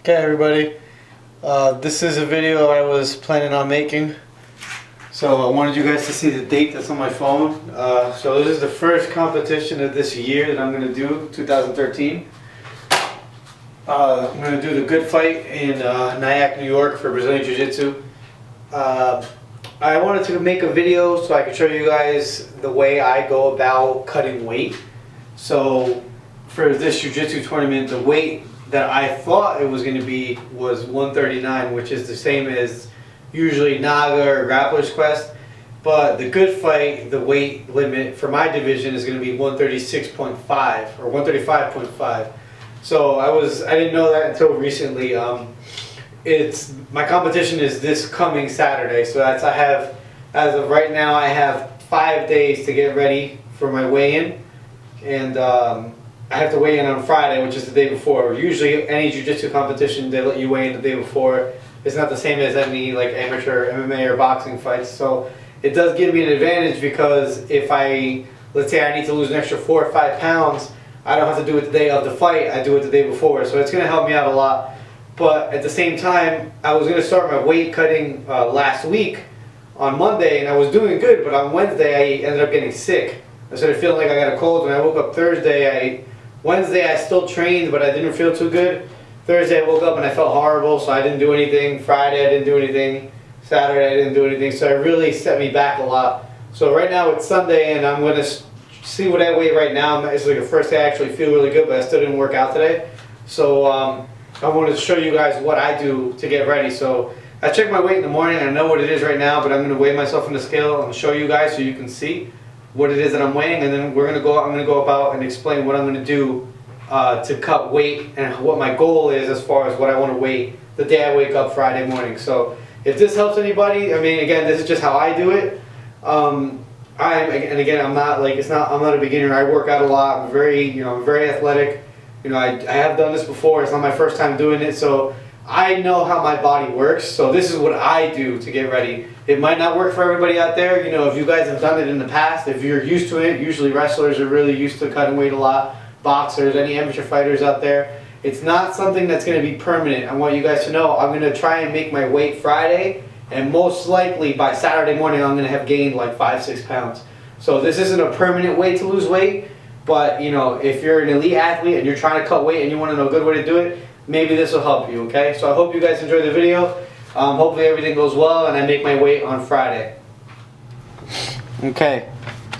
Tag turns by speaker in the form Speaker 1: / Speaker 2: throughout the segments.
Speaker 1: Okay, everybody, this is a video I was planning on making, so I wanted you guys to see the date that's on my phone. So this is the first competition of this year that I'm going to do, 2013. I'm going to do the good fight in Nyack, New York for Brazilian Jiu-Jitsu. I wanted to make a video so I could show you guys the way I go about cutting weight. So for this Jiu-Jitsu tournament, the weight that I thought it was going to be was 139, which is the same as usually Naga or Grappler's Quest. But the good fight, the weight limit for my division is going to be 136.5 or 135.5. So I didn't know that until recently. My competition is this coming Saturday, so as of right now, I have 5 days to get ready for my weigh-in, and I have to weigh in on Friday, which is the day before. Usually, any jiu-jitsu competition, they let you weigh in the day before. It's not the same as any like amateur MMA or boxing fights, so it does give me an advantage because if let's say I need to lose an extra 4 or 5 pounds, I don't have to do it the day of the fight. I do it the day before, so it's going to help me out a lot. But at the same time, I was going to start my weight cutting last week on Monday, and I was doing good. But on Wednesday, I ended up getting sick. I started feeling like I got a cold. When I woke up Wednesday I still trained, but I didn't feel too good. Thursday I woke up and I felt horrible, so I didn't do anything. Friday I didn't do anything. Saturday I didn't do anything. So it really set me back a lot. So right now it's Sunday, and I'm going to see what I weigh right now. It's like the first day I actually feel really good, but I still didn't work out today. So I wanted to show you guys what I do to get ready. So I check my weight in the morning. I know what it is right now, but I'm going to weigh myself on the scale and show you guys so you can see what it is that I'm weighing, and then I'm going to go about and explain what I'm going to do to cut weight and what my goal is as far as what I want to weigh the day I wake up Friday morning. So if this helps anybody, I mean, again, this is just how I do it. I'm not a beginner. I work out a lot. I'm very athletic. I have done this before. It's not my first time doing it, so I know how my body works. So this is what I do to get ready. It might not work for everybody out there. If you guys have done it in the past, if you're used to it, usually wrestlers are really used to cutting weight a lot. Boxers, any amateur fighters out there. It's not something that's going to be permanent. I want you guys to know I'm going to try and make my weight Friday, and most likely by Saturday morning I'm going to have gained like 5-6 pounds. So this isn't a permanent way to lose weight. But if you're an elite athlete and you're trying to cut weight and you want to know a good way to do it, maybe this will help you, okay? So I hope you guys enjoy the video. Hopefully everything goes well and I make my weight on Friday. Okay,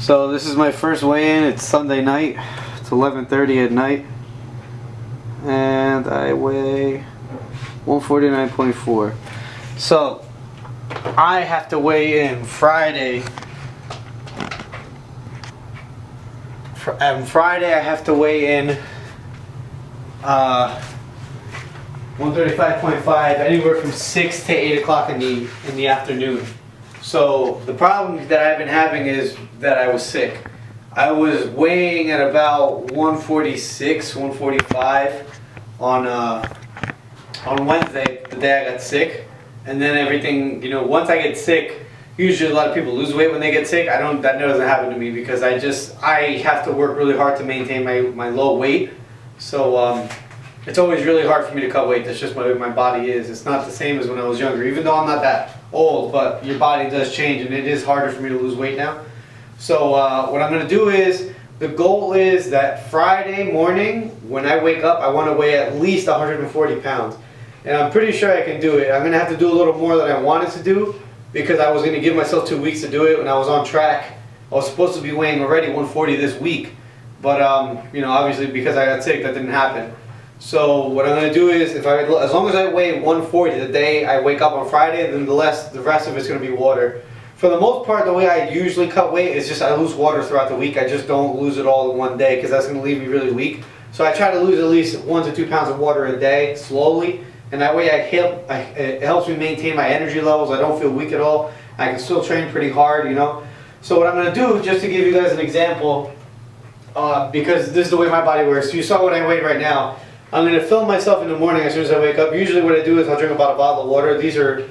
Speaker 1: so this is my first weigh-in. It's Sunday night. It's 11:30 at night. And I weigh 149.4. So I have to weigh in Friday. On Friday, I have to weigh in 135.5, anywhere from 6 to 8 o'clock in the afternoon. So the problem that I've been having is that I was sick. I was weighing at about 146, 145 on Wednesday, the day I got sick, and then everything. Once I get sick. Usually a lot of people lose weight when they get sick. That doesn't happen to me because I have to work really hard to maintain my low weight. So it's always really hard for me to cut weight. That's just what my body is. It's not the same as when I was younger, even though I'm not that old, but your body does change and it is harder for me to lose weight now. So what I'm going to do is, the goal is that Friday morning when I wake up, I want to weigh at least 140 pounds. And I'm pretty sure I can do it. I'm going to have to do a little more than I wanted to do, because I was going to give myself 2 weeks to do it when I was on track. I was supposed to be weighing already 140 this week, but obviously because I got sick, that didn't happen. So what I'm going to do is, as long as I weigh 140 the day I wake up on Friday, then the rest of it's going to be water. For the most part, the way I usually cut weight is just I lose water throughout the week. I just don't lose it all in one day because that's going to leave me really weak. So I try to lose at least 1 to 2 pounds of water a day, slowly. And that way it helps me maintain my energy levels. I don't feel weak at all. I can still train pretty hard, So what I'm going to do, just to give you guys an example, because this is the way my body works. You saw what I weigh right now. I'm going to film myself in the morning as soon as I wake up. Usually what I do is I'll drink about a bottle of water. These are,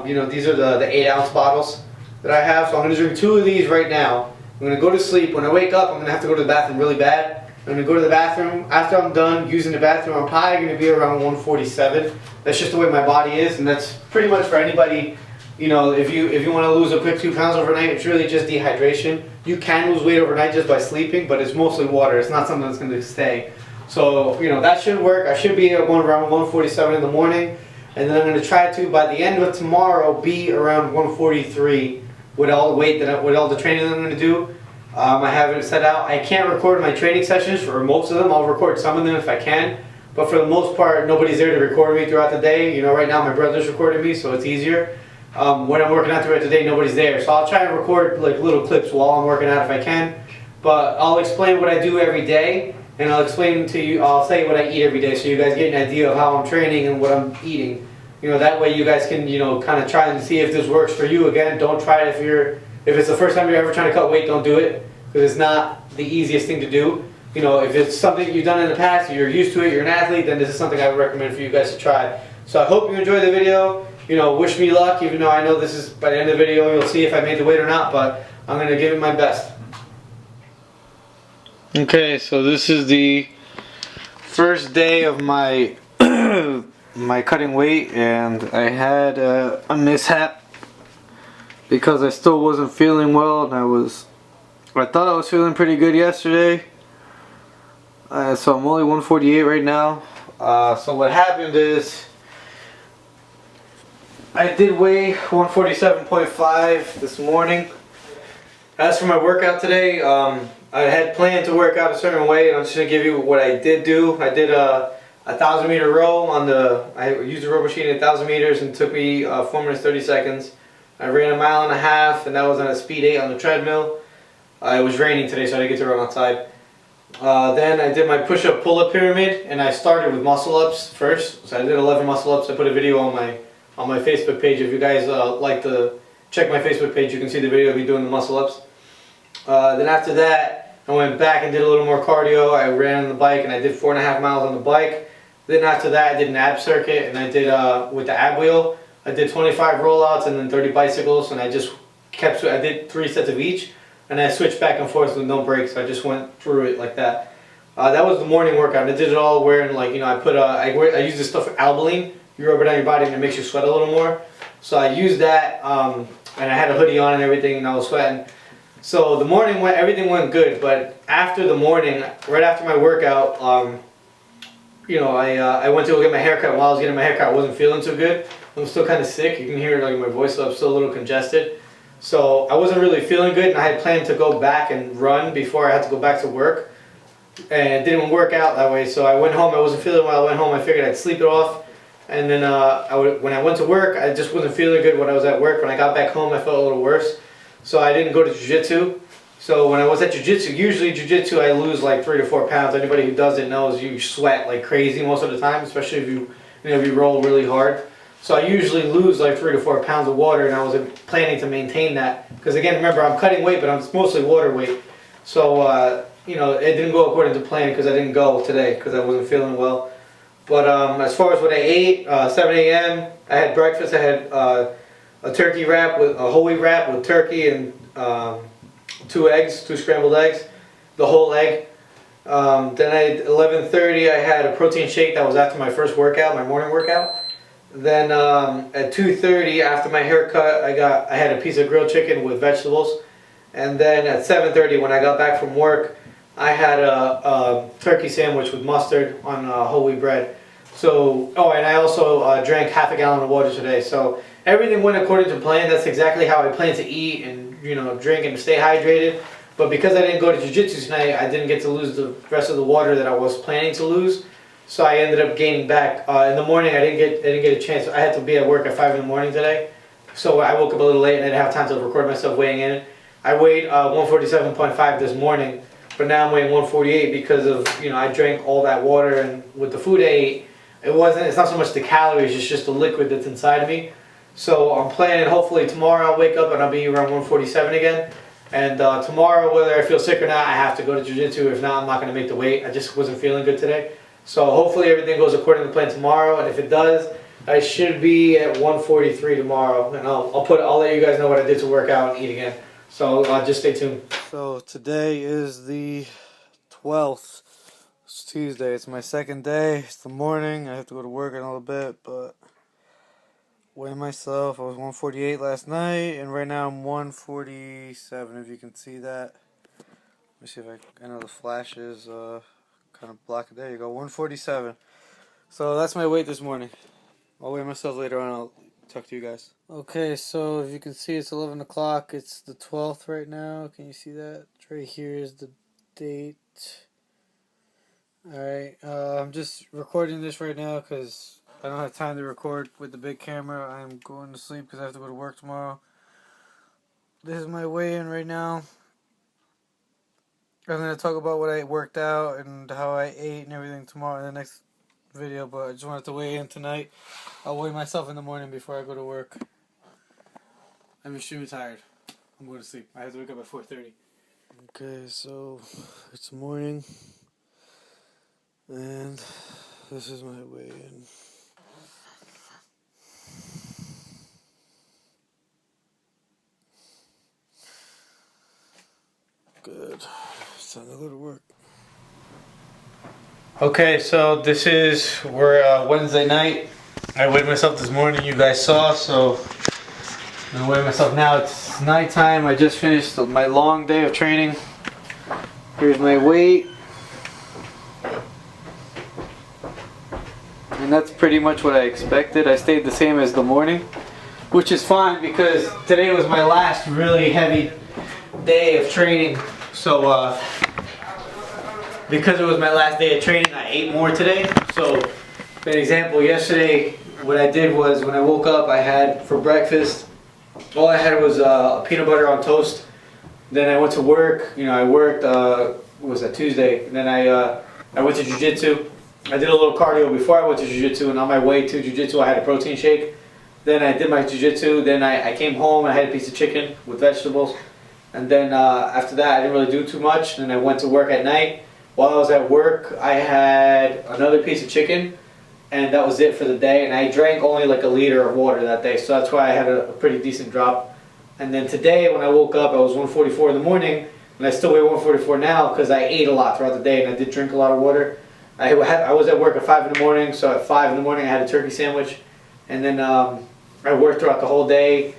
Speaker 1: these are the 8-ounce bottles that I have. So I'm going to drink 2 of these right now. I'm going to go to sleep. When I wake up, I'm going to have to go to the bathroom really bad. I'm gonna go to the bathroom. After I'm done using the bathroom, I'm probably gonna be around 147. That's just the way my body is, and that's pretty much for anybody. You know, if you want to lose a quick 2 pounds overnight, it's really just dehydration. You can lose weight overnight just by sleeping, but it's mostly water. It's not something that's gonna stay. So, you know, that should work. I should be at around 147 in the morning, and then I'm gonna try to, by the end of tomorrow, be around 143 with all the weight with all the training that I'm gonna do. I have it set out. I can't record my training sessions for most of them. I'll record some of them if I can, but for the most part, nobody's there to record me throughout the day. You know, right now my brother's recording me, so it's easier. When I'm working out throughout the day, nobody's there, so I'll try and record like little clips while I'm working out if I can. But I'll explain what I do every day, and I'll explain to you. I'll say what I eat every day, so you guys get an idea of how I'm training and what I'm eating. You know, that way you guys can, you know, kind of try and see if this works for you. Again, don't try it if it's the first time you're ever trying to cut weight. Don't do it, because it's not the easiest thing to do. You know, if it's something you've done in the past, you're used to it, you're an athlete, then this is something I would recommend for you guys to try. So I hope you enjoyed the video. You know, wish me luck, even though I know this is, by the end of the video, you'll see if I made the weight or not, but I'm going to give it my best. Okay, so this is the first day of my my cutting weight, and I had a mishap because I still wasn't feeling well, and I thought I was feeling pretty good yesterday. So I'm only 148 right now. So what happened is I did weigh 147.5 this morning. As for my workout today, I had planned to work out a certain way, and I'm just going to give you what I did do. I did a 1,000 meter row I used the row machine at 1,000 meters, and it took me 4 minutes 30 seconds. I ran 1.5 miles, and that was on a speed 8 on the treadmill. It was raining today, so I didn't get to run outside. Then I did my push-up pull-up pyramid, and I started with muscle-ups first. So I did 11 muscle-ups. I put a video on my Facebook page. If you guys like to check my Facebook page, you can see the video of me doing the muscle-ups. Then after that, I went back and did a little more cardio. I ran on the bike, and I did 4.5 miles on the bike. Then after that, I did an ab circuit, and I did with the ab wheel. I did 25 rollouts and then 30 bicycles, and I did 3 sets of each. And I switched back and forth with no breaks. So I just went through it like that. That was the morning workout. I did it all wearing, like, you know, I use this stuff for albaline. You rub it on your body and it makes you sweat a little more. So I used that, and I had a hoodie on and everything, and I was sweating. So the morning everything went good. But after the morning, right after my workout, you know, I went to go get my haircut. While I was getting my haircut, I wasn't feeling too good. I'm still kind of sick. You can hear it like in my voice, so I'm still a little congested. So I wasn't really feeling good, and I had planned to go back and run before I had to go back to work. And it didn't work out that way, so I went home. I wasn't feeling well. I went home. I figured I'd sleep it off. And then when I went to work, I just wasn't feeling good when I was at work. When I got back home, I felt a little worse. So I didn't go to Jiu-Jitsu. So when I was at Jiu-Jitsu, usually Jiu-Jitsu I lose like 3 to 4 pounds. Anybody who does it knows you sweat like crazy most of the time, especially if you roll really hard. So I usually lose like 3 to 4 pounds of water, and I was planning to maintain that. Because again, remember, I'm cutting weight, but it's mostly water weight. So, you know, it didn't go according to plan because I didn't go today because I wasn't feeling well. But as far as what I ate, 7 a.m., I had breakfast. I had a turkey wrap, a whole wheat wrap with turkey and 2 scrambled eggs, the whole egg. Then at 11:30, I had a protein shake. That was after my first workout, my morning workout. Then at 2:30, after my haircut, I had a piece of grilled chicken with vegetables. And then at 7:30, when I got back from work, I had a turkey sandwich with mustard on whole wheat bread. So, oh, and I also drank 1/2 gallon of water today. So everything went according to plan. That's exactly how I plan to eat and, you know, drink and stay hydrated. But because I didn't go to Jiu-Jitsu tonight, I didn't get to lose the rest of the water that I was planning to lose. So I ended up gaining back. In the morning, I didn't get a chance. I had to be at work at 5 in the morning today. So I woke up a little late and I didn't have time to record myself weighing in. I weighed 147.5 this morning, but now I'm weighing 148 because of, you know, I drank all that water, and with the food I ate, it's not so much the calories, it's just the liquid that's inside of me. So I'm planning, hopefully tomorrow I'll wake up and I'll be around 147 again. And tomorrow, whether I feel sick or not, I have to go to Jiu-Jitsu. If not, I'm not going to make the weight. I just wasn't feeling good today. So hopefully everything goes according to plan tomorrow, and if it does, I should be at 143 tomorrow, and I'll let you guys know what I did to work out and eat again. So just stay tuned. So today is the 12th
Speaker 2: It's Tuesday. It's my second day. It's the morning. I have to go to work in a little bit, but weighing myself. I was 148 last night, and right now I'm 147. If you can see that. Let me see if I know the flashes kind of block it. There you go. 147. So that's my weight this morning. I'll weigh myself later on. I'll talk to you guys. Okay, so if you can see, it's 11 o'clock. It's the 12th right now. Can you see that? Right here is the date. Alright, I'm just recording this right now because I don't have time to record with the big camera. I'm going to sleep because I have to go to work tomorrow. This is my weigh-in right now. I'm going to talk about what I worked out and how I ate and everything tomorrow in the next video, but I just wanted to weigh in tonight. I'll weigh myself in the morning before I go to work. I'm extremely tired. I'm going to sleep. I have to wake up at 4:30. Okay, so it's morning. And this is my weigh-in. Good. It's time to go to work.
Speaker 1: Okay, so we're Wednesday night. I weighed myself this morning, you guys saw, so I'm gonna weigh myself now. It's nighttime. I just finished my long day of training. Here's my weight. And that's pretty much what I expected. I stayed the same as the morning, which is fine because today was my last really heavy day of training. So because it was my last day of training, I ate more today. So for an example, yesterday what I did was when I woke up, I had for breakfast, all I had was peanut butter on toast. Then I went to work. I worked, what was that, Tuesday? And then I went to Jiu-Jitsu. I did a little cardio before I went to Jiu-Jitsu, and on my way to Jiu-Jitsu I had a protein shake. Then I did my Jiu-Jitsu, then I came home and I had a piece of chicken with vegetables. And then after that I didn't really do too much. Then I went to work at night. While I was at work I had another piece of chicken, and that was it for the day. And I drank only like a liter of water that day, so that's why I had a pretty decent drop. And then today when I woke up I was 144 in the morning, and I still weigh 144 now because I ate a lot throughout the day and I did drink a lot of water. I was at work at 5 in the morning, so at 5 in the morning I had a turkey sandwich, and then I worked throughout the whole day.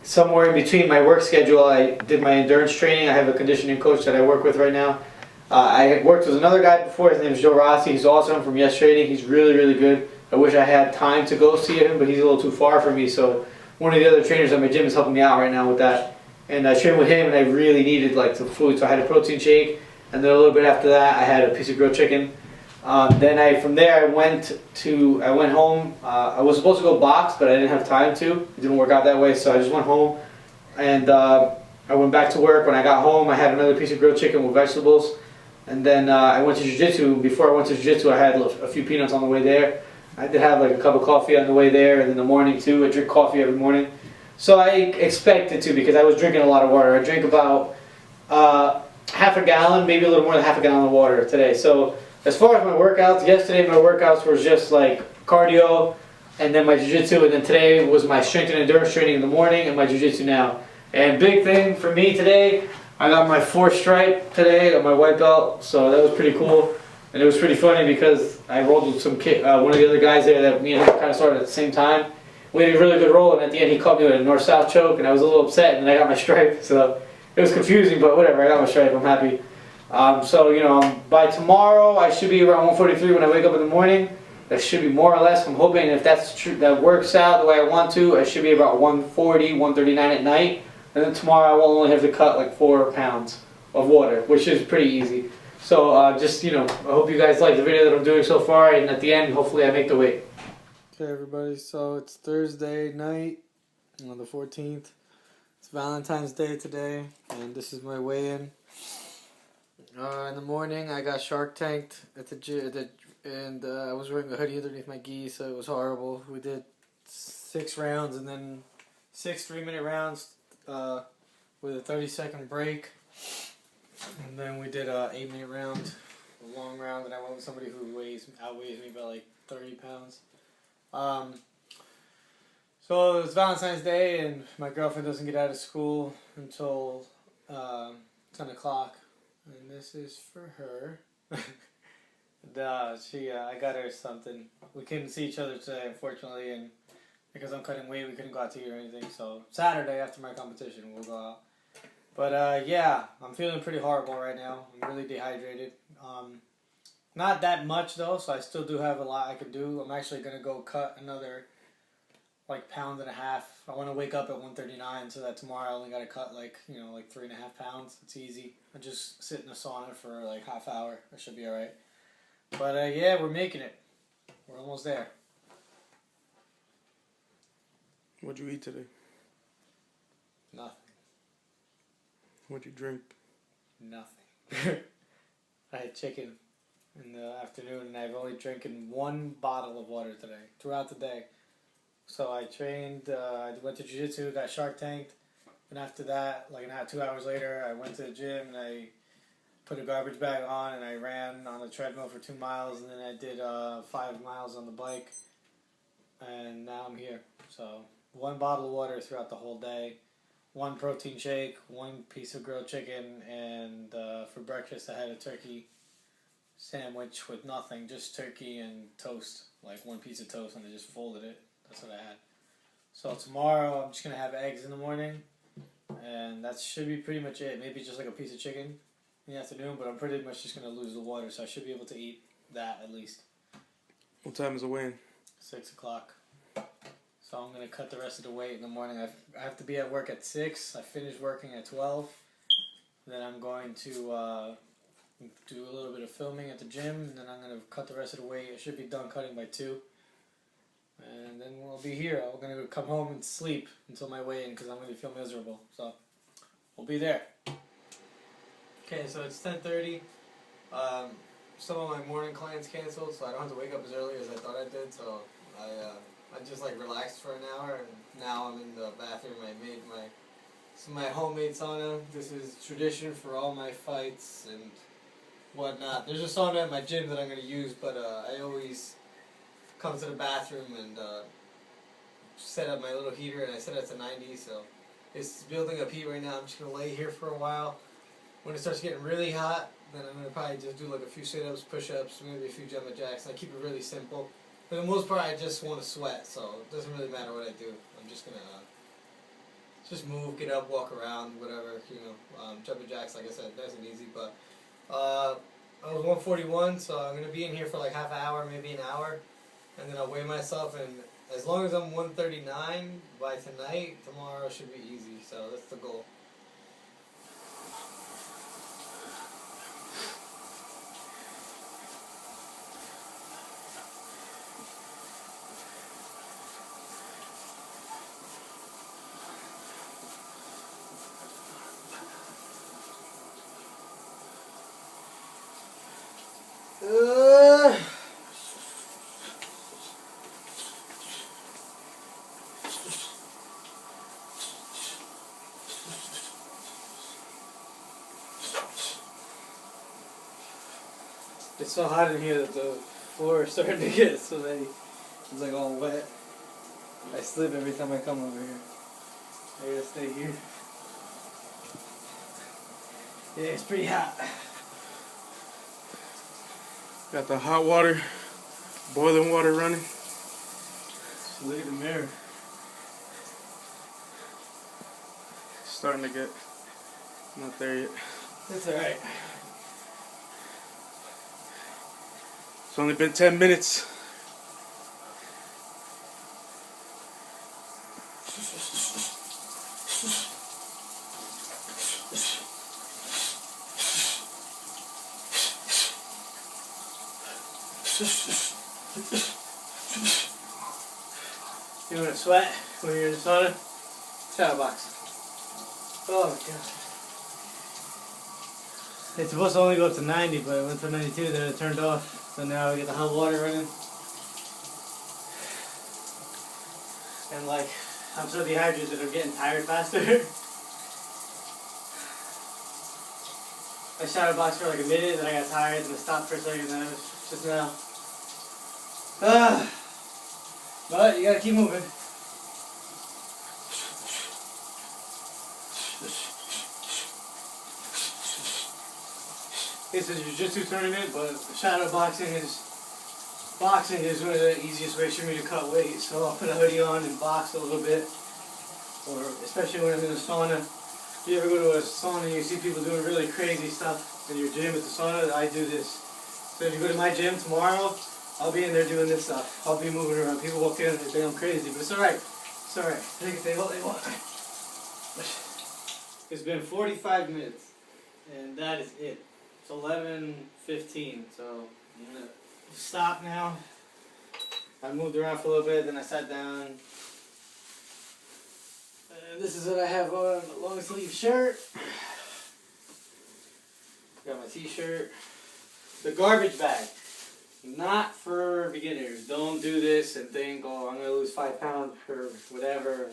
Speaker 1: Somewhere in between my work schedule I did my endurance training. I have a conditioning coach that I work with right now. I had worked with another guy before. His name is Joe Rossi. He's awesome from Yes Trading. He's really, really good. I wish I had time to go see him, but he's a little too far from me, so one of the other trainers at my gym is helping me out right now with that. And I trained with him, and I really needed like some food, so I had a protein shake, and then a little bit after that I had a piece of grilled chicken. Then from there I went home. I was supposed to go box, but I didn't have time to. It didn't work out that way, so I just went home, and I went back to work. When I got home, I had another piece of grilled chicken with vegetables, and then I went to Jiu-Jitsu. Before I went to Jiu-Jitsu, I had a few peanuts on the way there. I did have like a cup of coffee on the way there, and in the morning too. I drink coffee every morning, so I expected to because I was drinking a lot of water. I drank about half a gallon, maybe a little more than half a gallon of water today. So as far as my workouts, yesterday my workouts were just like cardio and then my jiu-jitsu, and then today was my strength and endurance training in the morning and my jiu-jitsu now. And big thing for me today, I got my 4th stripe today on my white belt, so that was pretty cool. And it was pretty funny because I rolled with one of the other guys there that me and him kind of started at the same time. We had a really good roll, and at the end he caught me with a north-south choke, and I was a little upset, and then I got my stripe. So it was confusing, but whatever, I got my stripe, I'm happy. So, by tomorrow I should be around 143 when I wake up in the morning. That should be more or less, I'm hoping, if that's true, that works out the way I want to, I should be about 140, 139 at night. And then tomorrow I will only have to cut like 4 pounds of water, which is pretty easy. So, I hope you guys like the video that I'm doing so far, and at the end, hopefully I make the weight.
Speaker 2: Okay, everybody, so it's Thursday night on the 14th. It's Valentine's Day today, and this is my weigh-in. In the morning, I got Shark Tanked at the gym, and I was wearing a hoodie underneath my gi, so it was horrible. We did 6 rounds, and then 6 3-minute rounds with a 30-second break. And then we did an 8-minute round, a long round, and I went with somebody who outweighs me by like 30 pounds. So it's Valentine's Day, and my girlfriend doesn't get out of school until 10 o'clock. And this is for her. I got her something. We couldn't see each other today, unfortunately, and because I'm cutting weight, we couldn't go out to eat or anything. So Saturday after my competition, we'll go out. But yeah, I'm feeling pretty horrible right now. I'm really dehydrated. Not that much though, so I still do have a lot I can do. I'm actually gonna go cut another like pound and a half. I want to wake up at 139 so that tomorrow I only gotta cut like 3.5 pounds. It's easy. I just sit in the sauna for like half hour. I should be alright. But yeah, we're making it. We're almost there.
Speaker 3: What'd you eat today?
Speaker 2: Nothing.
Speaker 3: What'd you drink?
Speaker 2: Nothing. I had chicken in the afternoon, and I've only drinking 1 bottle of water today, throughout the day. So I trained, I went to Jiu-Jitsu, got Shark Tanked, and after that, like 2 hours later, I went to the gym, and I put a garbage bag on, and I ran on the treadmill for 2 miles, and then I did 5 miles on the bike, and now I'm here. So 1 bottle of water throughout the whole day. 1 protein shake, 1 piece of grilled chicken, and for breakfast I had a turkey sandwich with nothing, just turkey and toast, like 1 piece of toast, and I just folded it. That's what I had. So tomorrow I'm just going to have eggs in the morning, and that should be pretty much it. Maybe just like a piece of chicken in the afternoon, but I'm pretty much just going to lose the water, so I should be able to eat that at least.
Speaker 3: What time is the weigh-in?
Speaker 2: 6 o'clock. So I'm going to cut the rest of the weight in the morning. I have to be at work at 6. I finish working at 12. Then I'm going to do a little bit of filming at the gym. And then I'm going to cut the rest of the weight. I should be done cutting by 2. And then we'll be here. I'm going to come home and sleep until my weigh-in because I'm going to feel miserable. So we'll be there. Okay, so it's 10:30. Some of my morning clients canceled, so I don't have to wake up as early as I thought I did. So I just like relaxed for an hour, and now I'm in the bathroom. I made my homemade sauna. This is tradition for all my fights and whatnot. There's a sauna at my gym that I'm going to use, but I always come to the bathroom and set up my little heater, and I set it to 90, so it's building up heat right now. I'm just going to lay here for a while. When it starts getting really hot, then I'm going to probably just do like a few sit-ups, push-ups, maybe a few jumping jacks. I keep it really simple. For the most part, I just want to sweat, so it doesn't really matter what I do. I'm just going to just move, get up, walk around, whatever, jumping jacks, like I said, nice and easy. But I was 141, so I'm going to be in here for like half an hour, maybe an hour, and then I'll weigh myself, and as long as I'm 139 by tonight, tomorrow should be easy, so that's the goal. It's so hot in here that the floor is starting to get so many. It's like all wet. I slip every time I come over here. I gotta stay here. Yeah, it's pretty hot.
Speaker 3: Got the hot water, boiling water running.
Speaker 2: Just look at the mirror.
Speaker 3: Starting to get not there yet.
Speaker 2: It's alright.
Speaker 3: It's only been 10 minutes.
Speaker 2: You want to sweat when you're in the sauna? Shadow box. Oh my god. It's supposed to only go up to 90, but it went to 92, then it turned off. So now we get the hot water running. And like, I'm so dehydrated that I'm getting tired faster. I shadow boxed for like a minute, then I got tired, then I stopped for a second, then it was just now. But you gotta keep moving. It's a jiu-jitsu tournament, but shadow boxing is one of the easiest ways for me to cut weight. So I'll put a hoodie on and box a little bit, or especially when I'm in a sauna. If you ever go to a sauna and you see people doing really crazy stuff in your gym at the sauna, I do this. So if you go to my gym tomorrow, I'll be in there doing this stuff. I'll be moving around. People walk in and they think I'm crazy, but it's alright. It's alright. They can say what they want. It's been 45 minutes, and that is it. It's 11:15, so I'm gonna stop now. I moved around for a little bit, then I sat down. This is what I have on: a long sleeve shirt. Got my t-shirt. The garbage bag. Not for beginners. Don't do this and think, oh, I'm gonna lose 5 pounds or whatever.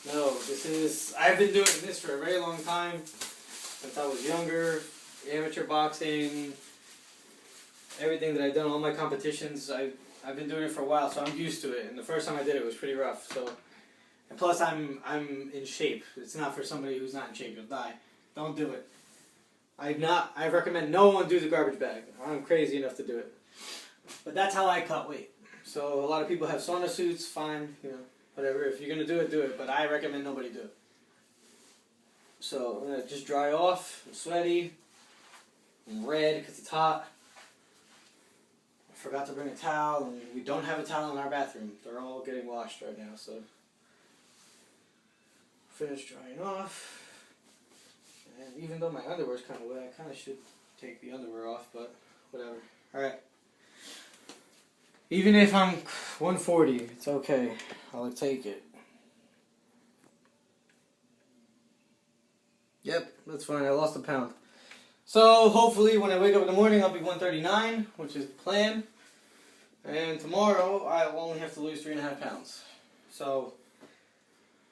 Speaker 2: No, I've been doing this for a very long time. Since I was younger. Amateur boxing, everything that I've done, all my competitions, I've been doing it for a while, so I'm used to it. And the first time I did it was pretty rough. So, and plus I'm in shape. It's not for somebody who's not in shape. You'll die. Don't do it. I recommend no one do the garbage bag. I'm crazy enough to do it. But that's how I cut weight. So a lot of people have sauna suits. Fine, whatever. If you're gonna do it. But I recommend nobody do it. So I'm gonna just dry off. I'm sweaty. I'm red because it's hot. I forgot to bring a towel, and we don't have a towel in our bathroom. They're all getting washed right now, so finished drying off. And even though my underwear's kind of wet, I kind of should take the underwear off, but whatever. Alright. Even if I'm 140, it's okay. I'll take it. Yep, that's fine. I lost a pound. So hopefully when I wake up in the morning I'll be 139, which is the plan. And tomorrow I'll only have to lose 3.5 pounds. So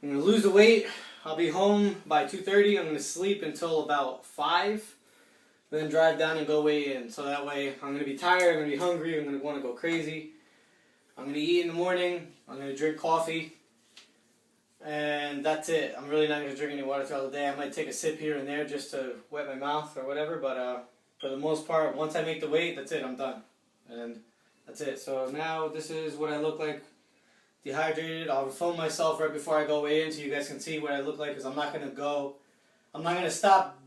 Speaker 2: I'm going to lose the weight. I'll be home by 2:30. I'm going to sleep until about 5. Then drive down and go weigh in. So that way I'm going to be tired, I'm going to be hungry, I'm going to want to go crazy. I'm going to eat in the morning. I'm going to drink coffee. And that's it. I'm really not going to drink any water throughout the day. I might take a sip here and there just to wet my mouth or whatever, but for the most part, once I make the weight, that's it. I'm done. And that's it. So now this is what I look like dehydrated. I'll film myself right before I go weigh in so you guys can see what I look like, because I'm not going to stop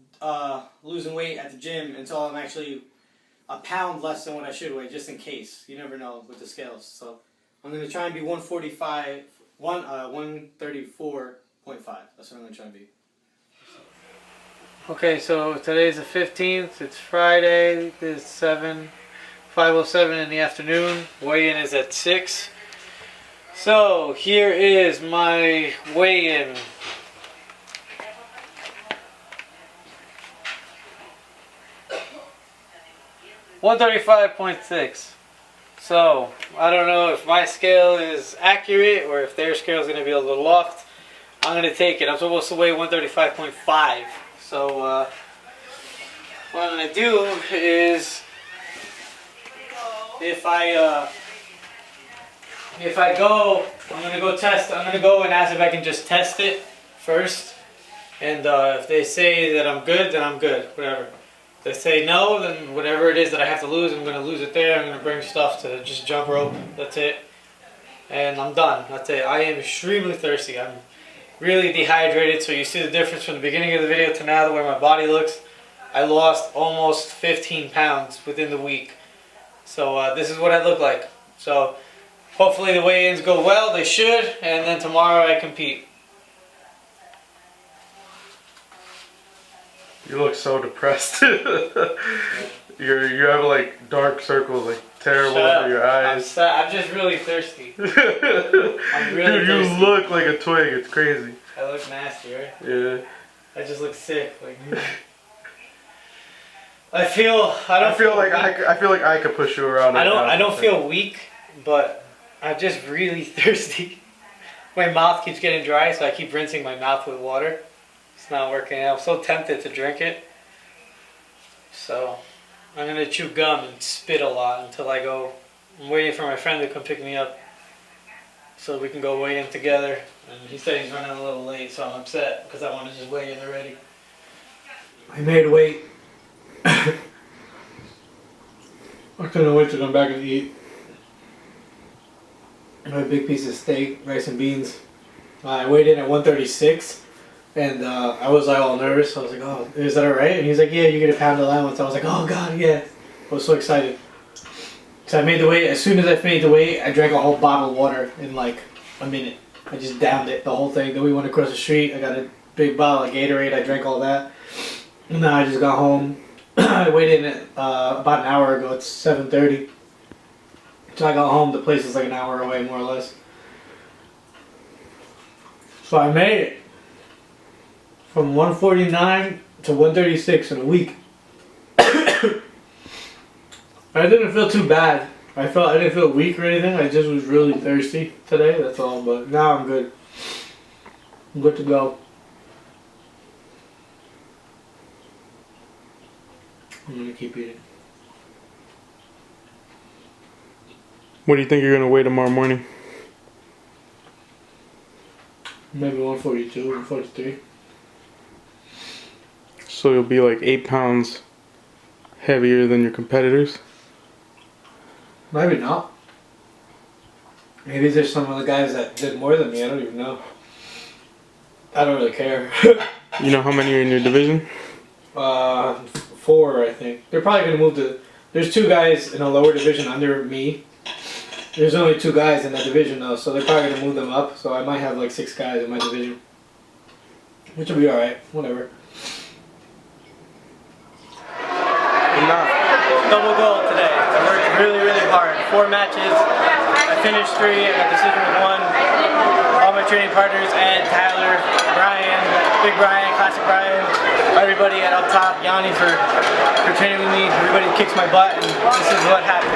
Speaker 2: losing weight at the gym until I'm actually a pound less than what I should weigh, just in case. You never know with the scales. So I'm going to try and be 134.5. That's what I'm going to try and be. Okay, so today's the 15th. It's Friday. It's 5:07 in the afternoon. Weigh-in is at 6. So here is my weigh-in. $135.6. So, I don't know if my scale is accurate or if their scale is going to be a little off. I'm going to take it. I'm supposed to weigh 135.5. So, what I'm going to do is, if I go, I'm going to go test. I'm going to go and ask if I can just test it first. And if they say that I'm good, then I'm good. Whatever. If they say no, then whatever it is that I have to lose, I'm going to lose it there. I'm going to bring stuff to just jump rope. That's it. And I'm done. That's it. I am extremely thirsty. I'm really dehydrated. So you see the difference from the beginning of the video to now, the way my body looks. I lost almost 15 pounds within the week. So this is what I look like. So hopefully the weigh-ins go well. They should. And then tomorrow I compete.
Speaker 3: You look so depressed. You have like dark circles, like terrible under your eyes.
Speaker 2: I'm just really thirsty. I'm really
Speaker 3: Dude,
Speaker 2: thirsty.
Speaker 3: you look like a twig. It's crazy.
Speaker 2: I look nasty, right?
Speaker 3: Yeah.
Speaker 2: I just look sick. Like I feel
Speaker 3: like I could push you around.
Speaker 2: I don't feel weak, but I'm just really thirsty. My mouth keeps getting dry, so I keep rinsing my mouth with water. It's not working out. I'm so tempted to drink it. So I'm going to chew gum and spit a lot until I go. I'm waiting for my friend to come pick me up so we can go weigh in together. And he said he's running a little late, so I'm upset because I want to just weigh in already. I made weight. I couldn't wait to come back and eat. I had a big piece of steak, rice and beans. I weighed in at 136, and I was like all nervous. I was like, "Oh, is that alright?" And he's like, "Yeah, you get a pound allowance." I was like, "Oh God, yeah!" I was so excited. So I made the weight. As soon as I made the weight, I drank a whole bottle of water in like a minute. I just downed it, the whole thing. Then we went across the street. I got a big bottle of Gatorade. I drank all that. And then I just got home. I weighed in at, about an hour ago. It's 7:30. So I got home. The place is like an hour away, more or less. So I made it from 149 to 136 in a week. I didn't feel too bad. I didn't feel weak or anything. I just was really thirsty today. That's all. But now I'm good. I'm good to go. I'm gonna keep eating.
Speaker 3: What do you think you're gonna weigh tomorrow morning?
Speaker 2: Maybe 142, 143.
Speaker 3: So you'll be like 8 pounds heavier than your competitors?
Speaker 2: Maybe not. Maybe there's some of the guys that did more than me. I don't even know. I don't really care.
Speaker 3: You know how many are in your division?
Speaker 2: 4, I think. They're probably gonna move to. There's 2 guys in a lower division under me. There's only 2 guys in that division though, so they're probably gonna move them up. So I might have like 6 guys in my division, which will be all right. Whatever.
Speaker 4: Double goal today. I worked really, really hard. 4 matches. I finished 3. I got decision with 1. All my training partners, Ed, Tyler, Brian, Big Brian, Classic Brian, everybody at up top, Yanni for training with me. Everybody kicks my butt, and this is what happened.